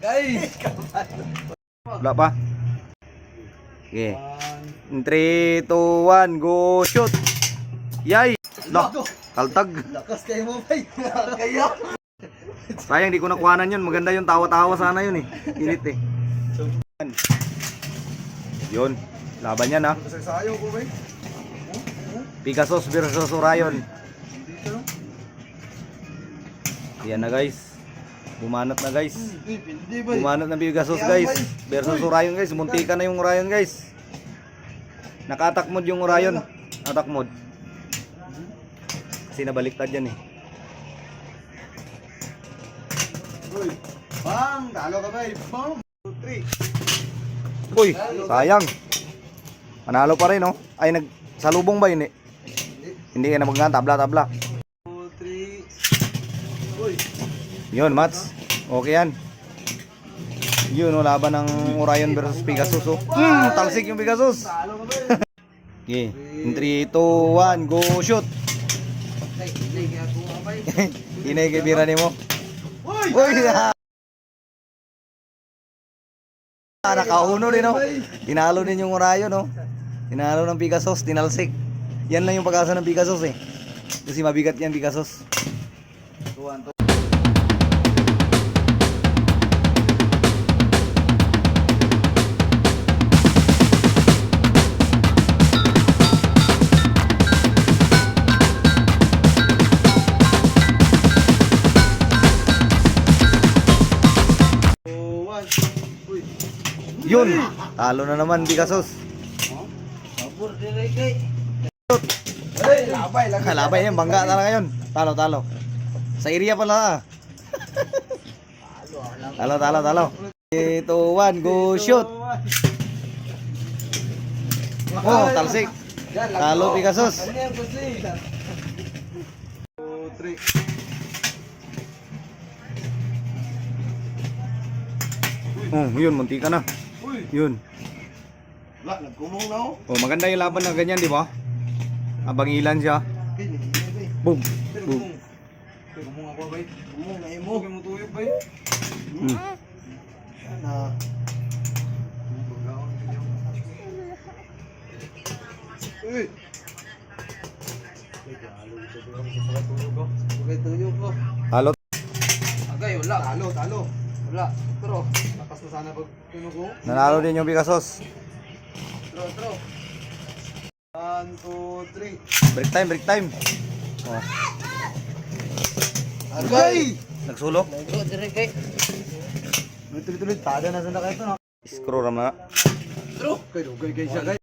Guys! Wala pa. Okay. 3, 2, 1, go shoot. Yay! Kaltag. Lakas kayo mo, bay. Kaya. Sayang di ko nakuhanan yun. Maganda yung tawa-tawa sana yun eh. Init eh. Yun. Laban yan ha. Sasayaw ko, bay. Pegasus versus Orion. Yan na guys. Bumanat na guys. Bumanat na Pegasus guys. Versus Orion guys. Muntika na yung Orion guys. Naka-attack mode yung Orion. Attack mode. Kasi nabaliktad yan eh. Uy. Bang! Talo ka, bay. Bang! 2, 3. Uy, sayang. Panalo pa rin oh. Ay nagsalubong ba yun eh? Hindi ka nabagaan. Tabla-tabla. 2, 3. Uy. Yun, Mats. Okay yan. Yun, oh, laban ng Orion versus Pegasus. Oh. Talsik yung Pegasus. Talo ka, bay. Okay. In 3, 2, 1, go shoot. Hinay kay bira ni mo. Uy! Nakauno din, oh. Tinalo din yung Orion, oh. Tinalo ng Pegasus, tinalsik. Yan lang yung pag-asa ng Pegasus, eh. Kasi mabigat yan, Pegasus. 2, 1, 2. Yun, talo na naman Pegasus. Sabor dire kay. Ay, labay lang. Labay yan, bangga talaga yun. Talo, talo. Sa area pala. Talo, talo, talo. 3, 2, 1, go shoot. Oh, talsik. Talo Pegasus. Ano yan, Pusli? 2, 3. Oh, yun, munti ka na. Uy. Yun. Wala, nagkumong na ako. Oh, maganda yung laban na ganyan, di ba? Abangilan siya. Okay, bay. Boom. Boom. Kumong ako, bay. Kumong na imo. Kumong mo tuyok, bay. Hmm. Na. Uy. Okay, tuyok ko. Talo. Agay, wala. Talo, talo. Wala. Pero, lakas na sana pag tunog ko. Nanalo din yung Pegasus. Tro. 1, 2, 3. Break time, break time. Oh, Agay! nagsulok. Nagro, dire kay. Tuloy-tuloy, tada na sa kayo ito. Screw ram na. Tro. Kay dugay kay siya, guys.